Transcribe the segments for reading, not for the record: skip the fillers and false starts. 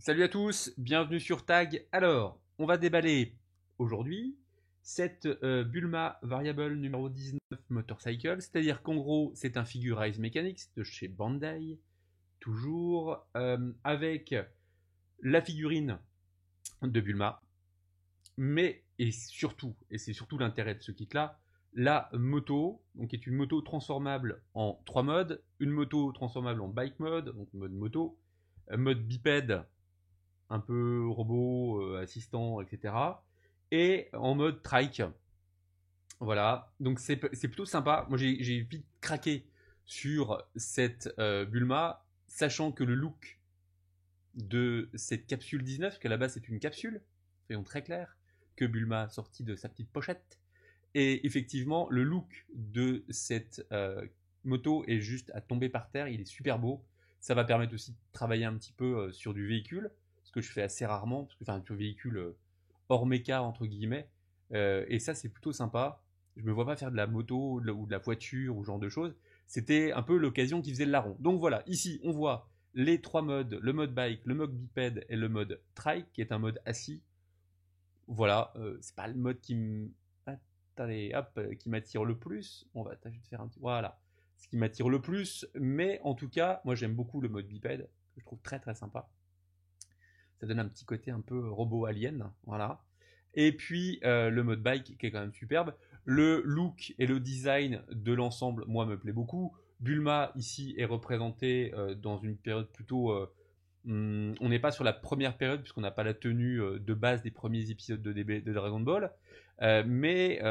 Salut à tous, bienvenue sur Tag. Alors, on va déballer aujourd'hui cette Bulma Variable numéro 19 Motorcycle, c'est-à-dire qu'en gros, c'est un Figurize Mechanics de chez Bandai, toujours, avec la figurine de Bulma, mais, et c'est surtout l'intérêt de ce kit-là, la moto, donc qui est une moto transformable en 3 modes, une moto transformable en bike mode, donc mode moto, mode bipède, un peu robot, assistant, etc. Et en mode trike. Voilà, donc c'est plutôt sympa. Moi j'ai vite craqué sur cette Bulma, sachant que le look de cette capsule 19, qu'à la base c'est une capsule, soyons très clairs, que Bulma a sorti de sa petite pochette. Et effectivement, le look de cette moto est juste à tomber par terre, il est super beau. Ça va permettre aussi de travailler un petit peu sur du véhicule, ce que je fais assez rarement, parce que enfin, sur véhicule hors méca, entre guillemets. Et ça, c'est plutôt sympa. Je me vois pas faire de la moto ou de la voiture ou ce genre de choses. C'était un peu l'occasion qui faisait le larron. Donc voilà, ici, on voit les trois modes, le mode bike, le mode bipède et le mode trike, qui est un mode assis. Voilà, c'est pas le mode attendez, hop, qui m'attire le plus. On va tâcher de faire un petit. Voilà. Ce qui m'attire le plus, mais en tout cas, moi j'aime beaucoup le mode bipède, que je trouve très très sympa. Ça donne un petit côté un peu robot alien, voilà. Et puis le mode bike qui est quand même superbe. Le look et le design de l'ensemble, moi, me plaît beaucoup. Bulma ici est représenté dans une période plutôt. On n'est pas sur la première période puisqu'on n'a pas la tenue de base des premiers épisodes de Dragon Ball. Mais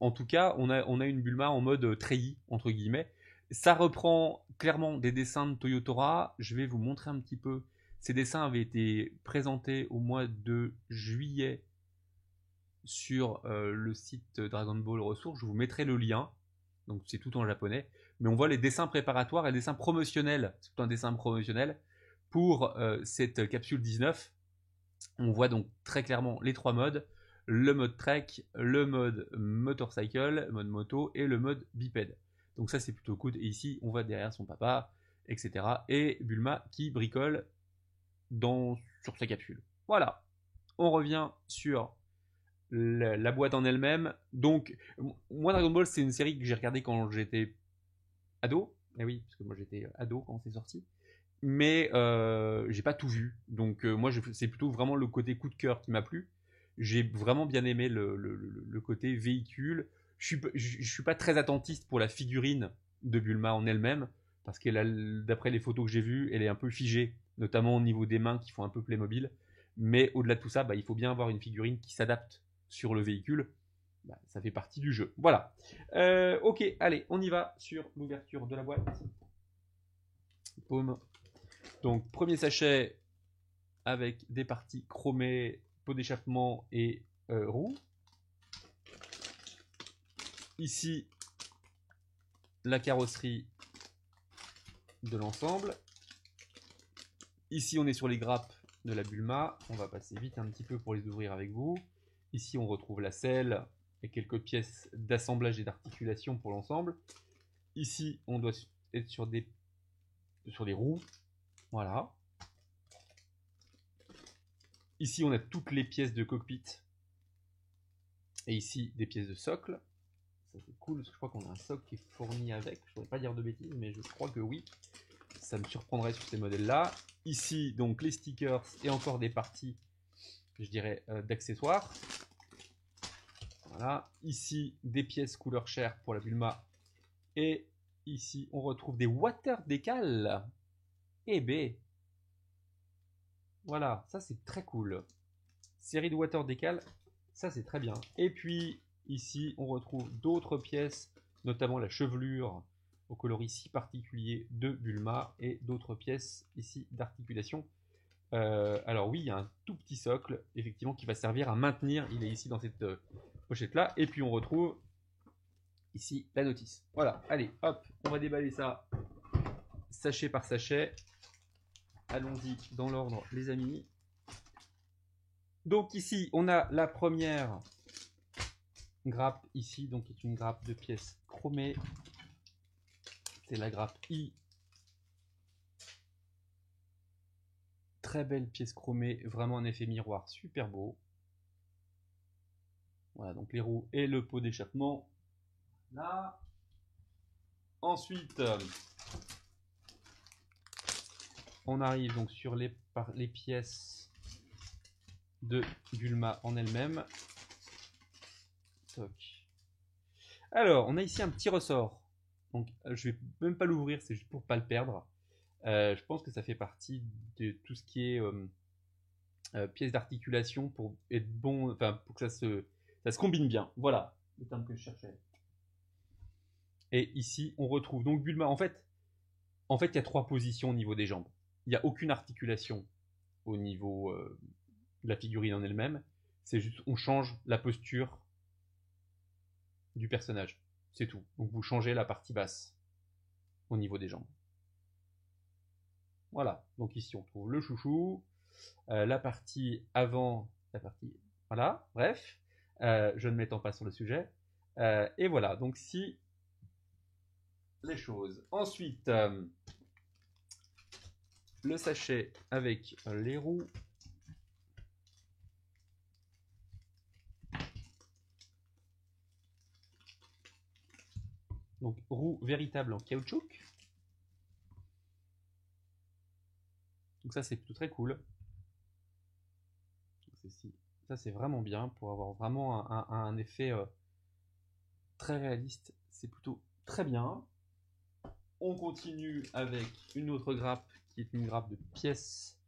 en tout cas, on a une Bulma en mode treillis, entre guillemets. Ça reprend clairement des dessins de Toyotora. Je vais vous montrer un petit peu. Ces dessins avaient été présentés au mois de juillet sur le site Dragon Ball Ressources. Je vous mettrai le lien. Donc c'est tout en japonais. Mais on voit les dessins préparatoires et les dessins promotionnels. C'est tout un dessin promotionnel pour cette capsule 19. On voit donc très clairement les trois modes. Le mode trek, le mode motorcycle, le mode moto et le mode bipède. Donc ça c'est plutôt cool. Et ici on voit derrière son papa, etc. Et Bulma qui bricole sur sa capsule. Voilà. On revient sur la boîte en elle-même. Donc, moi, Dragon Ball, c'est une série que j'ai regardée quand j'étais ado. Eh oui, parce que moi, j'étais ado quand c'est sorti. Mais j'ai pas tout vu. Donc, moi, c'est plutôt vraiment le côté coup de cœur qui m'a plu. J'ai vraiment bien aimé le côté véhicule. Je suis pas très attentiste pour la figurine de Bulma en elle-même. Parce que d'après les photos que j'ai vues, elle est un peu figée, notamment au niveau des mains qui font un peu Playmobil. Mais au-delà de tout ça, bah, il faut bien avoir une figurine qui s'adapte sur le véhicule. Bah, ça fait partie du jeu. Voilà. Ok, allez, on y va sur l'ouverture de la boîte. Paume. Donc, premier sachet avec des parties chromées, pot d'échappement et roue. Ici, la carrosserie de l'ensemble. Ici, on est sur les grappes de la Bulma. On va passer vite un petit peu pour les ouvrir avec vous. Ici, on retrouve la selle et quelques pièces d'assemblage et d'articulation pour l'ensemble. Ici, on doit être sur des roues. Voilà. Ici, on a toutes les pièces de cockpit. Et ici, des pièces de socle. Ça, c'est cool, parce que je crois qu'on a un socle qui est fourni avec. Je ne voudrais pas dire de bêtises, mais je crois que oui. Ça me surprendrait sur ces modèles-là. Ici, donc, les stickers et encore des parties, je dirais, d'accessoires. Voilà. Ici, des pièces couleur chair pour la Bulma. Et ici, on retrouve des water décals. Eh ben, voilà, ça c'est très cool. Série de water décal, ça c'est très bien. Et puis ici, on retrouve d'autres pièces, notamment la chevelure au coloris si particulier de Bulma et d'autres pièces ici d'articulation. Alors oui, il y a un tout petit socle, effectivement, qui va servir à maintenir. Il est ici dans cette pochette-là. Et puis on retrouve ici la notice. Voilà, allez, hop, on va déballer ça sachet par sachet. Allons-y dans l'ordre, les amis. Donc ici, on a la première grappe ici, donc qui est une grappe de pièces chromées. C'est la grappe I13. très belle pièce chromée, vraiment un effet miroir super beau. Voilà, donc les roues et le pot d'échappement. Là. Ensuite, on arrive donc sur les pièces de Bulma en elle-même. Alors, on a ici un petit ressort. Donc, je vais même pas l'ouvrir, c'est juste pour pas le perdre. Je pense que ça fait partie de tout ce qui est pièces d'articulation pour être bon, enfin pour que ça se combine bien. Voilà le terme que je cherchais. Et ici, on retrouve donc Bulma. En fait, il y a 3 positions au niveau des jambes. Il n'y a aucune articulation au niveau de la figurine en elle-même. C'est juste, on change la posture du personnage. C'est tout. Donc vous changez la partie basse au niveau des jambes. Voilà. Donc ici, on trouve le chouchou, la partie avant, la partie... Voilà. Bref, je ne m'étends pas sur le sujet. Et voilà. Donc si les choses. Ensuite, le sachet avec les roues. Donc roues véritables en caoutchouc. Donc ça c'est plutôt très cool. Ça c'est vraiment bien pour avoir vraiment un effet très réaliste. C'est plutôt très bien. On continue avec une autre grappe qui est une grappe de pièces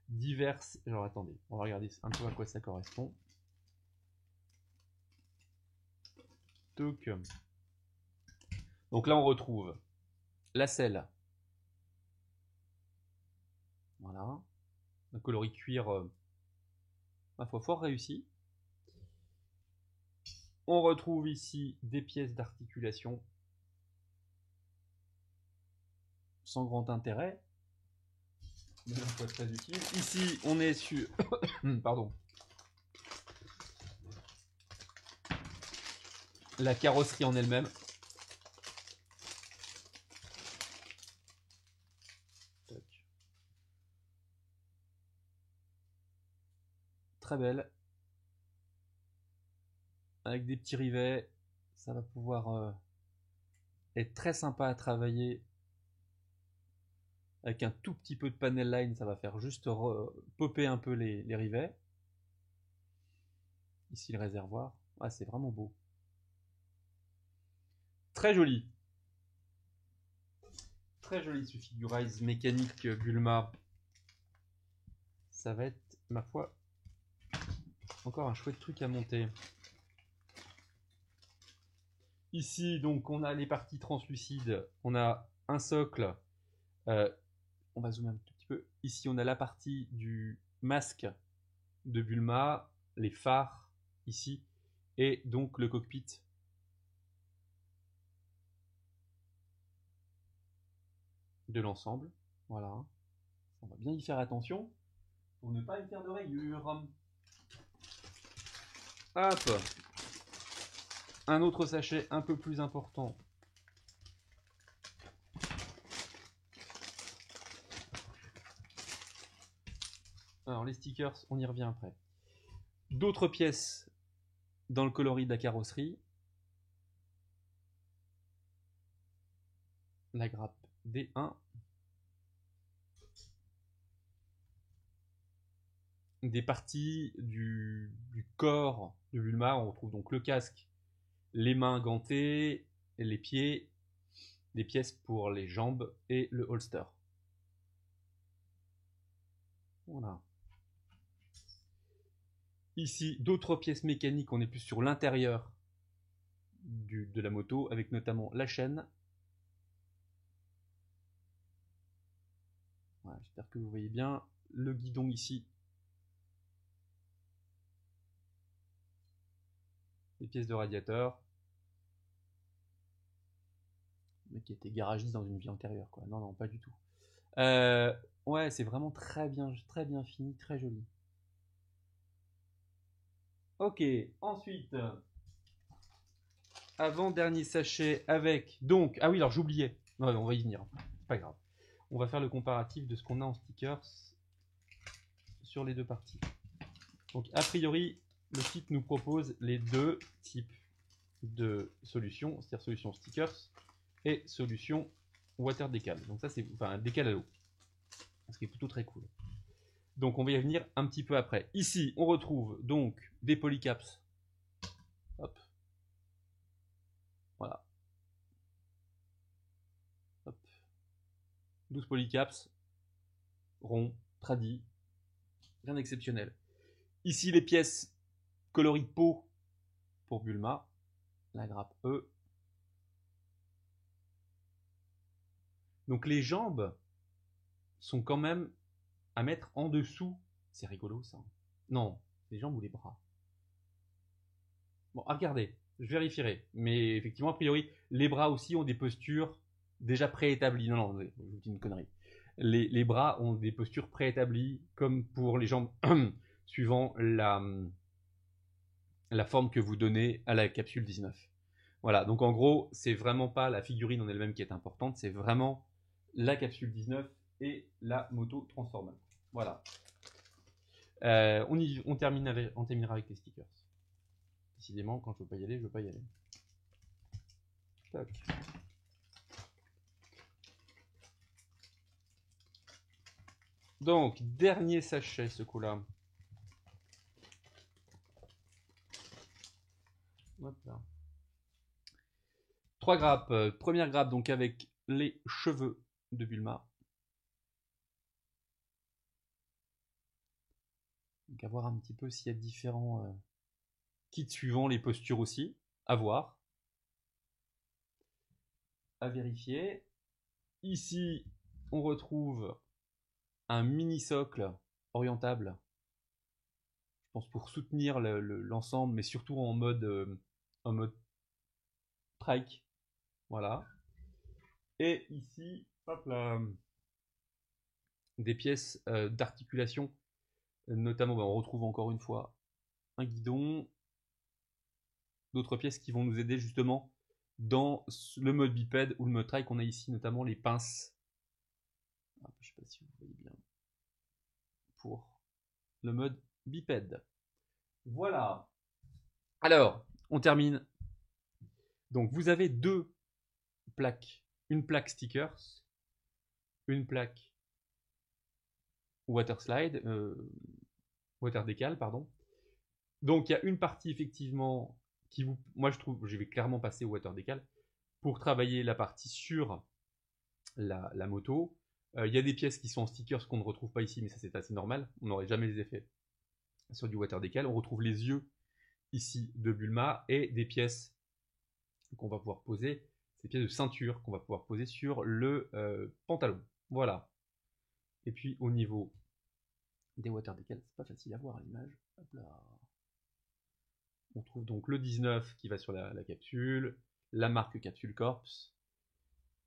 diverses. Alors attendez, on va regarder un peu à quoi ça correspond. Donc là on retrouve la selle. Voilà. Un coloris cuir, ma foi, fort réussi. On retrouve ici des pièces d'articulation sans grand intérêt, mais une fois très utile. Ici, on est sur pardon, la carrosserie en elle-même. Très belle. Avec des petits rivets, ça va pouvoir être très sympa à travailler. Avec un tout petit peu de panel line, ça va faire juste popper un peu les rivets. Ici le réservoir. Ah, c'est vraiment beau. Très joli. Très joli ce Figurize mécanique Bulma. Ça va être, ma foi, encore un chouette truc à monter. Ici, donc, on a les parties translucides. On a un socle. On va zoomer un tout petit peu. Ici, on a la partie du masque de Bulma, les phares, ici, et donc le cockpit. De l'ensemble. Voilà. On va bien y faire attention pour ne pas y faire de rayures. Hop. Un autre sachet un peu plus important. Alors les stickers, on y revient après. D'autres pièces dans le coloris de la carrosserie. La grappe D1. Des parties du corps de Bulma. On retrouve donc le casque, les mains gantées, les pieds, des pièces pour les jambes et le holster. Voilà. Ici, d'autres pièces mécaniques, on est plus sur l'intérieur de la moto, avec notamment la chaîne. Voilà, j'espère que vous voyez bien. Le guidon ici. Les pièces de radiateur. Le mec qui était garagiste dans une vie antérieure, quoi. Non, non, pas du tout. Ouais, c'est vraiment très bien fini, très joli. Ok, ensuite, avant-dernier sachet avec, donc, ah oui, alors j'oubliais, non, on va y venir, pas grave. On va faire le comparatif de ce qu'on a en stickers. sur les deux parties. Donc a priori, le site nous propose les deux types de solutions, c'est-à-dire solution stickers et solution water décal. Donc ça c'est enfin décal à l'eau, ce qui est plutôt très cool. Donc on va y venir un petit peu après. Ici on retrouve donc des polycaps. Hop. Voilà. Hop. 12 polycaps, rond, tradi, rien d'exceptionnel. Ici les pièces coloris peau pour Bulma, la grappe E. Donc les jambes sont quand même à mettre en dessous. C'est rigolo ça. Non, les jambes ou les bras. Bon, à regarder, je vérifierai. Mais effectivement, a priori, les bras aussi ont des postures déjà préétablies. Non, non, je vous dis une connerie. Les bras ont des postures préétablies, comme pour les jambes, suivant la forme que vous donnez à la capsule 19. Voilà, donc en gros, c'est vraiment pas la figurine en elle-même qui est importante, c'est vraiment la capsule 19 et la moto transformable. Voilà. On terminera avec les stickers. Décidément, quand je veux pas y aller, je veux pas y aller. Tac. Donc, dernier sachet, ce coup-là. Hop là. 3 grappes. Première grappe, donc avec les cheveux de Bulma. Donc, à voir un petit peu s'il y a différents kits suivant les postures aussi. À voir. À vérifier. Ici, on retrouve un mini socle orientable. Je pense pour soutenir l'ensemble, mais surtout en mode trike. Voilà. Et ici, hop là, des pièces d'articulation. Notamment, on retrouve encore une fois un guidon. D'autres pièces qui vont nous aider justement dans le mode bipède ou le mode trike. On a ici notamment les pinces. Je ne sais pas si vous voyez bien. Pour le mode bipède. Voilà. Alors, on termine. Donc, vous avez deux plaques. Une plaque stickers, une plaque water slide, water décal, pardon. Donc, il y a une partie effectivement qui vous, moi je trouve, je vais clairement passer au water décal pour travailler la partie sur la moto. Il y a des pièces qui sont en stickers qu'on ne retrouve pas ici, mais ça c'est assez normal. On n'aurait jamais les effets sur du water décal. On retrouve les yeux ici de Bulma et des pièces qu'on va pouvoir poser, ces pièces de ceinture qu'on va pouvoir poser sur le pantalon. Voilà. Et puis au niveau des water décal, c'est pas facile à voir à l'image. Hop là. On trouve donc le 19 qui va sur la capsule, la marque Capsule Corps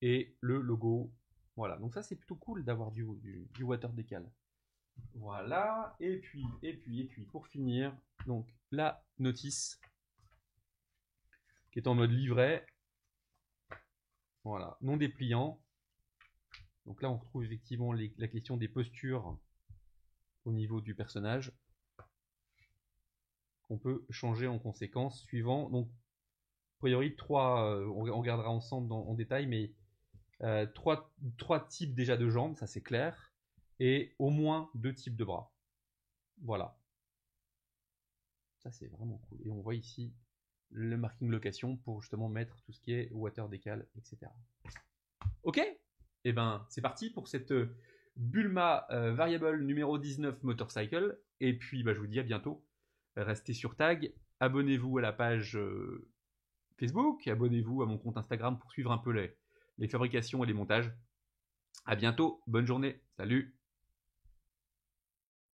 et le logo. Voilà, donc ça c'est plutôt cool d'avoir du water décal. Voilà, et puis pour finir, donc la notice qui est en mode livret. Voilà, non dépliant. Donc là on retrouve effectivement la question des postures au niveau du personnage qu'on peut changer en conséquence suivant. Donc a priori on regardera ensemble en détail, mais trois types déjà de jambes, ça c'est clair, et au moins 2 types de bras. Voilà. Ça c'est vraiment cool. Et on voit ici le marking location pour justement mettre tout ce qui est water décal, etc. Ok. Et ben c'est parti pour cette Bulma Variable numéro 19 Motorcycle. Et puis je vous dis à bientôt. Restez sur Tag. Abonnez-vous à la page Facebook. Abonnez-vous à mon compte Instagram pour suivre un peu les fabrications et les montages. À bientôt. Bonne journée. Salut.